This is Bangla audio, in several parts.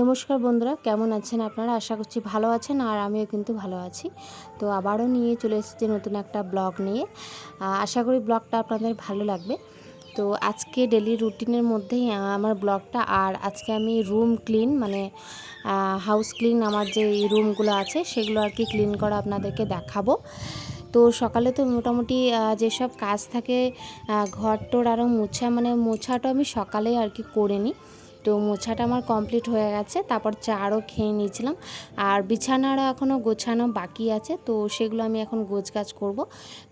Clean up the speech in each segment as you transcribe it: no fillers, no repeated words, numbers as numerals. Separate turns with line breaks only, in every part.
নমস্কার বন্ধুরা, কেমন আছেন আপনারা? আশা করছি ভালো আছেন আর আমিও কিন্তু ভালো আছি। তো আবারও নিয়ে চলে এসেছি নতুন একটা ব্লগ নিয়ে। আশা করি ব্লগটা আপনাদের ভালো লাগবে। তো আজকে ডেলি রুটিনের মধ্যেই আমার ব্লগটা। আর আজকে আমি রুম ক্লিন হাউস ক্লিন, আমার যে রুমগুলো আছে সেগুলো আর কি ক্লিন করা আপনাদেরকে দেখাবো। তো সকালে তো মোটামুটি যেসব কাজ থাকে, ঘর টোর আরও মোছাটা আমি সকালেই আর কি করে নিই। তো মোছাটা আমার কমপ্লিট হয়ে গেছে, তারপর চাও খেয়ে নিয়েছিলাম। আর বিছানাটা এখনও গোছানো বাকি আছে, তো সেগুলো আমি এখন গোছগাছ করব।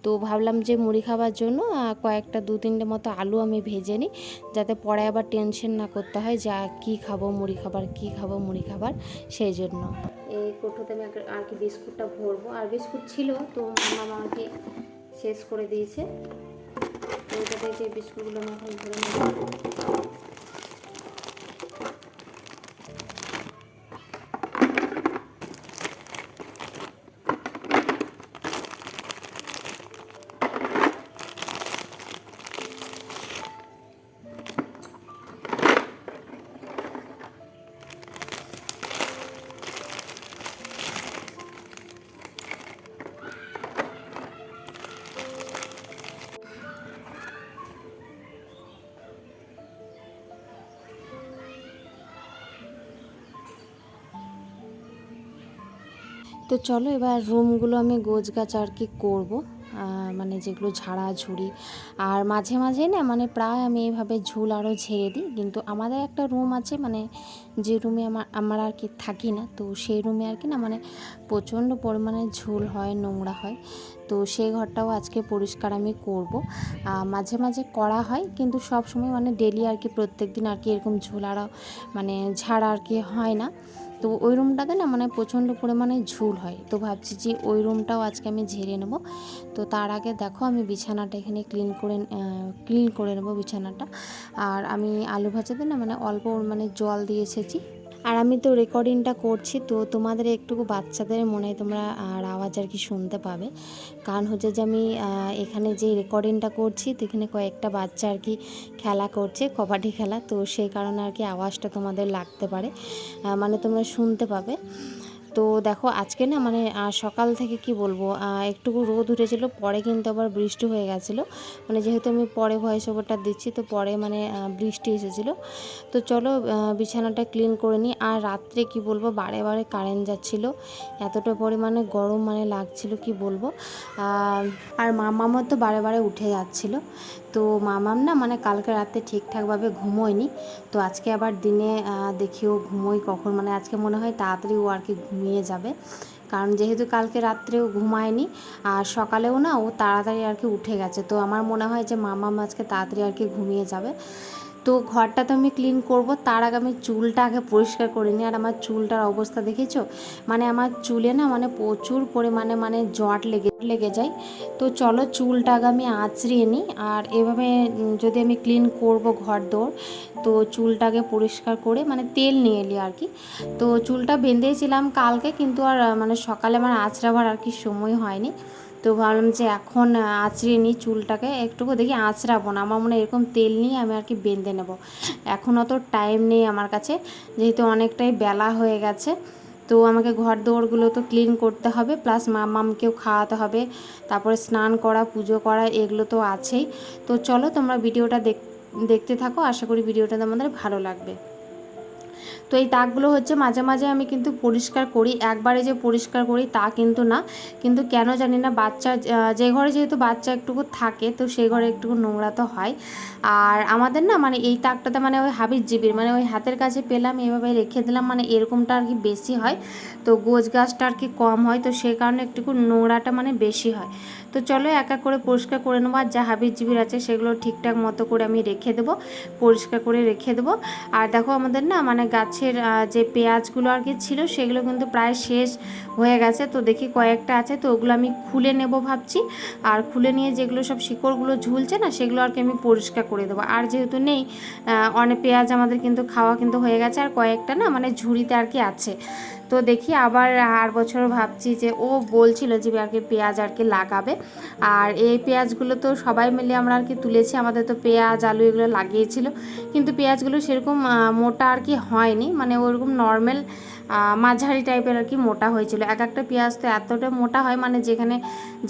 তো ভাবলাম যে মুড়ি খাবার জন্য কয়েকটা 2-3টে মতো আলু আমি ভেজে নিই, যাতে পরে আবার টেনশন না করতে হয় যা কী খাবো মুড়ি খাবার, সেই জন্য এই কৌটোতে আমি আর কি বিস্কুটটা ভরবো। আর বিস্কুট ছিল, তো মামা আমাকে শেষ করে দিয়েছে। তো ওইটাতে যে বিস্কুটগুলো আমি এখন ভরে নেব। তো চলো এবার রুমগুলো আমি গোছগাছ আর কি করবো, যেগুলো ঝাড়াঝুড়ি। আর মাঝে মাঝে না প্রায় আমি এইভাবে ঝুল আরও ঝেড়ে দিই। কিন্তু আমাদের একটা রুম আছে, যে রুমে আমার আর কি থাকি না, তো সেই রুমে আর কি প্রচণ্ড পরিমাণে ঝুল হয়, নোংরা হয়। তো সেই ঘরটাও আজকে পরিষ্কার আমি করব। মাঝে মাঝে করা হয়, কিন্তু সব সময় ডেলি আর কি প্রত্যেক দিন আর কি এরকম ঝুল আরও ঝাড়া আর কি হয় না। তো ওই রুমটাতে না প্রচণ্ড পরিমাণে ঝুল হয়। তো ভাবছি যে ওই রুমটাও আজকে আমি ঝেড়ে নেব। তো তার আগে দেখো আমি বিছানাটা এখানে ক্লিন করে নেব বিছানাটা। আর আমি আলু ভাজাতে না অল্প জল দিয়ে এসেছি। আর আমি তো রেকর্ডিংটা করছি, তো তোমাদের একটুকু বাচ্চাদের মনে হয় তোমরা আর আওয়াজ আর কি শুনতে পাবে। কারণ হচ্ছে যে আমি এখানে যে রেকর্ডিংটা করছি, তো এখানে কয়েকটা বাচ্চা আর কি খেলা করছে, কবাডি খেলা। তো সেই কারণে আর কি আওয়াজটা তোমাদের লাগতে পারে, তোমরা শুনতে পাবে। তো দেখো আজকে না সকাল থেকে কি বলবো, একটুকু রোদ উঠেছিল, পরে কিন্তু আবার বৃষ্টি হয়ে গেছিলো। যেহেতু আমি পরে ভয়েস ওভারটা দিচ্ছি, তো পরে বৃষ্টি এসেছিলো। তো চলো বিছানাটা ক্লিন করে নিই। আর রাত্রে কি বলবো, বারে বারে কারেন্ট যাচ্ছিলো, এতটা পরিমাণে গরম লাগছিল কি বলবো। আর মামামও তো বারে বারে উঠে যাচ্ছিলো। তো মামাম না কালকে রাতে ঠিকঠাকভাবে ঘুমোয়নি। তো আজকে আবার দিনে দেখিও ঘুমোই কখন, আজকে মনে হয় তাড়াতাড়ি ও আর কি ঘুমিয়ে যাবে। কারণ যেহেতু কালকে রাত্রেও ঘুমায়নি, আর সকালেও না ও তাড়াতাড়ি আর কি উঠে গেছে। তো আমার মনে হয় যে মামাম আজকে তাড়াতাড়ি আর কি ঘুমিয়ে যাবে। তো ঘরটা তো আমি ক্লিন করব, তার আগে আমি চুলটা আগে পরিষ্কার করে নিই। আর আমার চুলটার অবস্থা দেখেছো, আমার চুলে না প্রচুর পরিমাণে জট লেগে যায়। তো চলো চুলটা আগে আমি আঁচড়িয়ে নিই। আর এভাবে যদি আমি ক্লিন করব ঘর দোর, তো চুলটাকে পরিষ্কার করে তেল নিয়ে এলি আর কি। তো চুলটা বেঁধেছিলাম কালকে, কিন্তু আর সকালে আমার আঁচড়াবার আর কি সময় হয়নি। তো ভাবলাম যে এখন আঁচড়িয়ে নিই চুলটাকে, একটুকু দেখি আঁচড়াবো না, আমার এরকম তেল নিয়ে আমি আর কি বেঁধে নেব। এখন অত টাইম নেই আমার কাছে, যেহেতু অনেকটাই বেলা হয়ে গেছে। তো আমাকে ঘর দোরগুলো তো ক্লিন করতে হবে, প্লাস মামামকেও খাওয়াতে হবে, তারপরে স্নান করা, পুজো করা, এগুলো তো আছেই। তো চলো তোমরা ভিডিওটা দেখতে থাকো, আশা করি ভিডিওটা তোমাদের ভালো লাগবে। তো এই তাকগুলো হচ্ছে মাঝে মাঝে আমি কিন্তু পরিষ্কার করি, একবারে যে পরিষ্কার করি তা কিন্তু না। কিন্তু কেন জানি না, বাচ্চা যে ঘরে যেহেতু বাচ্চা একটুকু থাকে, তো সেই ঘরে একটুকু নোংরা তো হয়। আর আমাদের না এই তাকটাতে ওই হাবিজাবির ওই হাতের কাছে পেলাম, এভাবে রেখে দিলাম, এরকমটা আর কি বেশি হয়। তো গোছ গাছটা আর কি কম হয়, তো সেই কারণে একটুকু নোংরাটা বেশি হয়। তো চলো এক এক করে পরিষ্কার করে নেবো। আর যা হাবিজাবির আছে সেগুলো ঠিকঠাক মতো করে আমি রেখে দেবো, পরিষ্কার করে রেখে দেবো। আর দেখো আমাদের না গাছের যে পেঁয়াজগুলো আর কি ছিল, সেগুলো কিন্তু প্রায় শেষ হয়ে গেছে। তো দেখি কয়েকটা আছে, তো ওগুলো আমি খুলে নেব ভাবছি। আর খুলে নিয়ে যেগুলো সব শিকড়গুলো ঝুলছে না, সেগুলো আর কি আমি পরিষ্কার করে দেবো। আর যেহেতু নেই, অনেক পেঁয়াজ আমাদের কিন্তু খাওয়া কিন্তু হয়ে গেছে, আর কয়েকটা না ঝুড়িতে আর কি আছে। তো দেখি আবার আর বছর ভাবছি যে ও বলছিল যে আর কি পেঁয়াজ আর কি লাগাবে। আর এই পেঁয়াজগুলো তো সবাই মিলে আমরা আর কি তুলেছি। আমাদের তো পেঁয়াজ আলু এগুলো লাগিয়েছিল, কিন্তু পেঁয়াজগুলো সেরকম মোটা আর কি হয়নি, মানে ওরকম নর্মাল মাঝারি টাইপের আর কি মোটা হয়েছিল। এক একটা পেঁয়াজ তো এতটা মোটা হয়, মানে যেখানে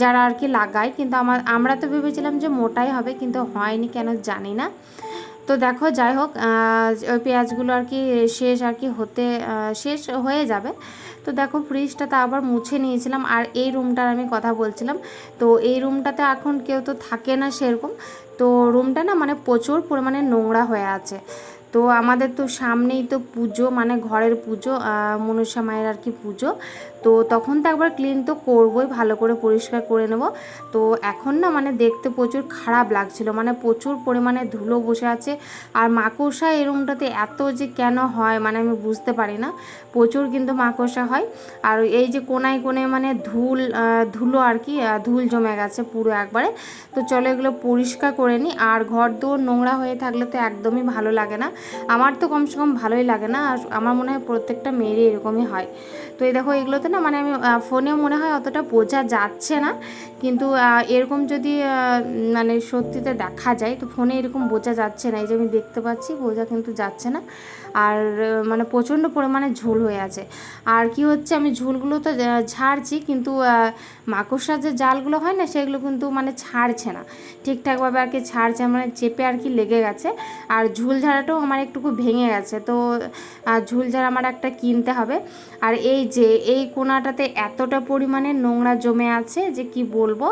যারা আর কি লাগায়, কিন্তু আমরা তো ভেবেছিলাম যে মোটাই হবে, কিন্তু হয়নি কেন জানি না। তো দেখো যাই হোক, ওই পেঁয়াজগুলো আর কি শেষ হয়ে যাবে। তো দেখো ফ্রিজটা তো আবার মুছে নিয়েছিলাম। আর এই রুমটার আমি কথা বলছিলাম, তো এই রুমটাতে এখন কেউ তো থাকে না সেরকম। তো রুমটা না মানে প্রচুর পরিমাণে নোংরা হয়ে আছে। তো আমাদের তো সামনেই তো পুজো, মানে ঘরের পুজো, মনসা মায়ের আর কি পুজো। তো তখন তো একবার ক্লিন তো করবই, ভালো করে পরিষ্কার করে নেব। তো এখন না মানে দেখতে প্রচুর খারাপ লাগছিল, মানে প্রচুর পরিমাণে ধুলো বসে আছে। আর মাকড়সা এই রুমটাতে এত যে কেন হয় মানে আমি বুঝতে পারি না, প্রচুর কিন্তু মাকড়সা হয়। আর এই যে কোনায় কোনায় মানে ধুলো আর কি ধুল জমে গেছে পুরো একবারে। তো চলো এগুলো পরিষ্কার করে নিই। আর ঘর দুয়ার নোংরা হয়ে থাকলে তো একদমই ভালো লাগে না, আমার তো কমসে কম ভালোই লাগে না। আর আমার মনে হয় প্রত্যেকটা মেয়েরই এরকমই হয়। তো এই দেখো এগুলোতে না মানে আমি ফোনে মনে হয় অতটা বোঝা যাচ্ছে না, কিন্তু এরকম যদি মানে সত্যিতে দেখা যায় তো ফোনে এরকম বোঝা যাচ্ছে না। এই যে আমি দেখতে পাচ্ছি, বোঝা কিন্তু যাচ্ছে না। আর মানে প্রচণ্ড পরিমাণে ঝুল হয়ে আছে। আর কি হচ্ছে, আমি ঝুলগুলো তো ঝাড়ছি, কিন্তু মাকড়সার যে জালগুলো হয় না সেগুলো কিন্তু মানে ছাড়ছে না ঠিকঠাকভাবে আর কি, ছাড়ছে মানে চেপে আর কি লেগে গেছে। আর ঝুল ঝাড়াটাও আমার একটুকু ভেঙে গেছে, তো ঝুল ঝাড়া আমার একটা কিনতে হবে। আর এই যে এই কোনাটাতে এতটা পরিমাণে নোংরা জমে আছে যে কি বলবো,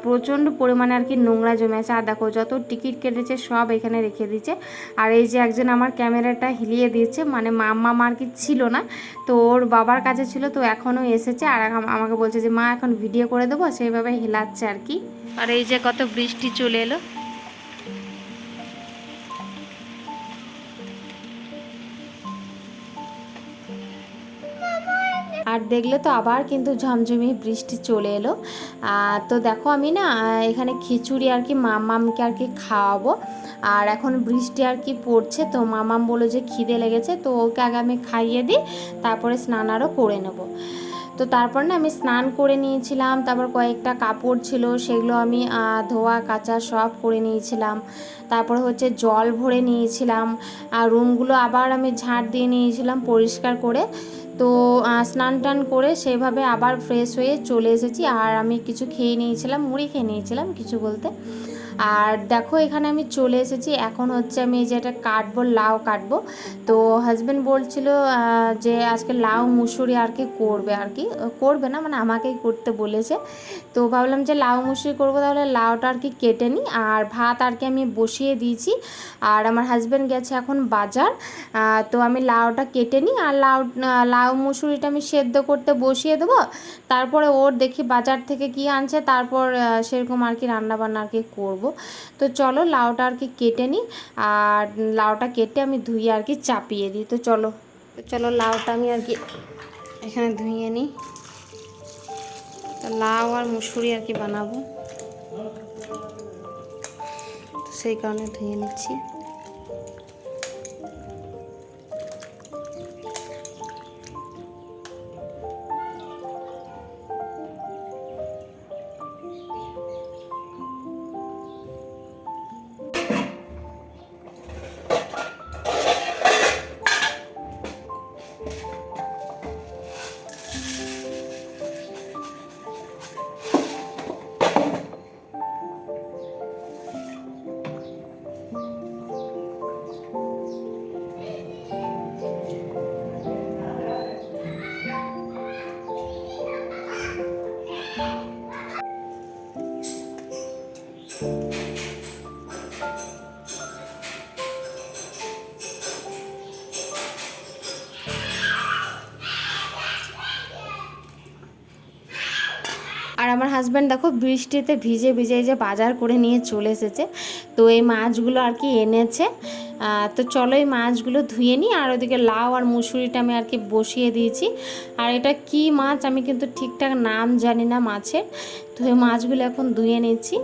প্রচণ্ড পরিমাণে আর কি নোংরা জমে আছে। আর দেখো যত টিকিট কেটেছে সব এখানে রেখে দিয়েছে। আর এই যে একজন আমার ক্যামেরাটা হিলিয়ে দিয়েছে, মানে মাম্মা আর কি ছিল না, তো ওর বাবার কাছে ছিল, তো এখনও এসেছে। আর আমাকে বলছে যে মা এখন ভিডিও করে দেবো, সেইভাবে হিলাচ্ছে আর কি। আর এই যে কত বৃষ্টি চলে এলো। আর দেখলে তো আবার কিন্তু ঝমঝমি বৃষ্টি চলে এলো। তো দেখো আমি না এখানে খিচুড়ি আর কি মামামকে আর কি খাওয়াবো। আর এখন বৃষ্টি আর কি পড়ছে, তো মামাম বলে যে খিদে লেগেছে, তো ওকে আগে আমি খাইয়ে দিই, তারপরে স্নান আরও করে নেব। তো তারপর না আমি স্নান করে নিয়েছিলাম, তারপর কয়েকটা কাপড় ছিল সেগুলো আমি ধোয়া কাচা সব করে নিয়েছিলাম। তারপর হচ্ছে জল ভরে নিয়েছিলাম, আর রুমগুলো আবার আমি ঝাঁট দিয়ে নিয়েছিলাম পরিষ্কার করে। তো স্নান টান করে সেভাবে আবার ফ্রেশ হয়ে চলে এসেছি। আর আমি কিছু খেয়ে নিয়েছিলাম, মুড়ি খেয়ে নিয়েছিলাম কিছু বলতে। আর দেখো এখানে আমি চলে এসেছি, এখন হচ্ছে আমি এই যে এটা কাটবো, লাউ কাটবো। তো হাজব্যান্ড বলছিল যে আজকে লাউ মুসুরি আর কি করবে, আর কি করবে না মানে আমাকেই করতে বলেছে। তো ভাবলাম যে লাউ মুসুরি করবো, তাহলে লাউটা আর কি কেটে নিই। আর ভাত আর কি আমি বসিয়ে দিয়েছি। আর আমার হাজব্যান্ড গেছে এখন বাজার। তো আমি লাউটা কেটে নিই, আর লাউ মুসুরিটা আমি সেদ্ধ করতে বসিয়ে দেবো। তারপরে ওর দেখি বাজার থেকে কি আনছে, তারপর সেরকম আর কি রান্নাবান্না আর কি করবো। তো চলো লাউটা আর কি কেটে নিই। আর লাউটা কেটে আমি ধুয়ে আর কি চাপিয়ে দিই। তো চলো লাউটা আমি আর কি এখানে ধুয়ে নিই। তো লাউ আর মুসুরি আর কি বানাবো, তো সেই কারণে ধুয়ে নিচ্ছি। আর আমার হাজব্যান্ড দেখো বৃষ্টিতে ভিজে ভিজে যে বাজার করে নিয়ে চলে এসেছে। তো এই মাছগুলো আর কি এনেছে। তো চলো এই মাছগুলো ধুয়ে নিই। আর ওদিকে লাউ আর মুসুরিটা আমি আর কি বসিয়ে দিয়েছি। আর এটা কি মাছ আমি কিন্তু ঠিকঠাক নাম জানি না মাছের। তো এই মাছগুলো এখন ধুয়ে নিচ্ছি।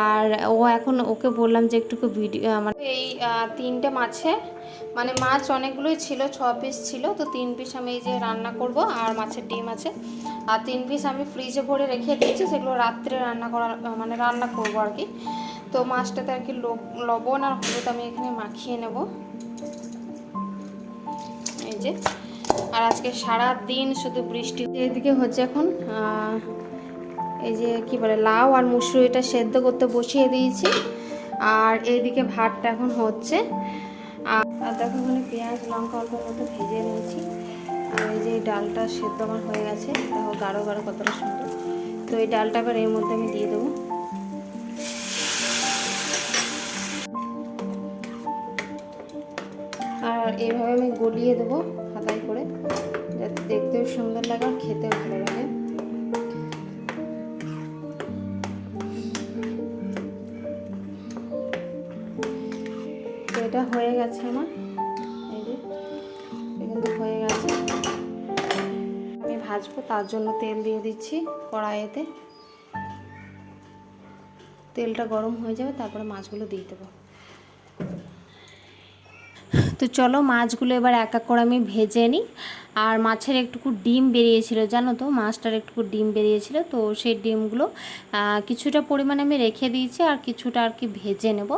আর ওকে বললাম যে একটুকু ভিডিও আমার এই তিনটে মানে মাছ অনেকগুলোই ছিল, 6 পিস ছিল, তো 3 পিস আমি এই যে রান্না করব, আর মাছের ডিম আছে, আর 3 পিস আমি ফ্রিজে ভরে রেখে দিয়েছি, সেগুলো রাত্রে রান্না করা মানে রান্না করবো আর কি। তো মাছটাতে আর কি লবণ আর হলুদ আমি এখানে মাখিয়ে নেব, এই যে। আর আজকে সারা দিন শুধু বৃষ্টি, এদিকে হচ্ছে এখন এই যে কি বলে লাউ আর মুসুরিটা সেদ্ধ করতে বসিয়ে দিয়েছি, আর এইদিকে ভাতটা এখন হচ্ছে। আর দেখো এখানে পেঁয়াজ লঙ্কা অল্প মতো ভেজে নিয়েছি, আর এই যে ডালটা সেদ্ধ আমার হয়ে গেছে, দেখো গাঢ় গাঢ় কতটা সুন্দর। তো এই ডালটা আবার এর মধ্যে আমি দিয়ে দেবো, আর এইভাবে আমি গলিয়ে দেবো হাতায় করে, যাতে দেখতেও সুন্দর লাগে আর খেতেও ভালো লাগে। তো এটা হয়ে গেছে আমার, এই যে কিন্তু হয়ে গেছে। আমি ভাজবো, তার জন্য তেল দিয়ে দিচ্ছি কড়াইতে, তেলটা গরম হয়ে যাবে, তারপরে মাছগুলো দিয়ে দেবো। তো চলো মাছগুলো এবার এক এক করে আমি ভেজে নিই। আর মাছের একটুকু ডিম বেরিয়েছিল, জানো তো, মাছটার একটুকু ডিম বেরিয়েছিল, তো সেই ডিমগুলো কিছুটা পরিমাণে আমি রেখে দিয়েছি, আর কিছুটা আর কি ভেজে নেব।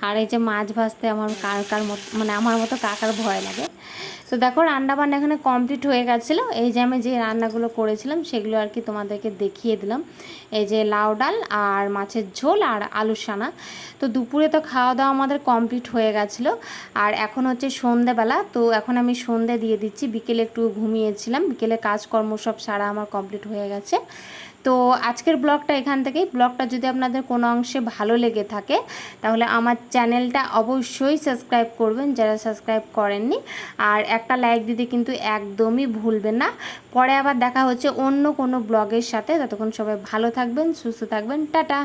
আর এই যে মাছ ভাজতে আমার কার মতো মানে আমার মতো কাকার ভয় লাগে। তো দেখো রান্নাবান্না এখানে কমপ্লিট হয়ে গেছিলো, এই যে আমি যে রান্নাগুলো করেছিলাম সেগুলো আর কি তোমাদেরকে দেখিয়ে দিলাম। এই যে লাউ ডাল আর মাছের ঝোল আর আলু সানা। তো দুপুরে তো খাওয়া দাওয়া আমাদের কমপ্লিট হয়ে গেছিলো, আর এখন হচ্ছে সন্ধেবেলা, তো এখন আমি সন্ধে দিয়ে দিচ্ছি। বিকেলে একটু ঘুমিয়েছিলাম, বিকেলে কাজকর্ম সব সারা আমার কমপ্লিট হয়ে গেছে। তো আজকের ব্লগটা এখান থেকেই। ব্লগটা যদি আপনাদের কোনো অংশে ভালো লেগে থাকে তাহলে আমার চ্যানেলটা অবশ্যই সাবস্ক্রাইব করবেন যারা সাবস্ক্রাইব করেননি, আর একটা লাইক দিতে কিন্তু একদমই ভুলবেন না। পরে আবার দেখা হচ্ছে অন্য কোনো ব্লগের সাথে, ততক্ষণ সবাই ভালো থাকবেন, সুস্থ থাকবেন, টাটা।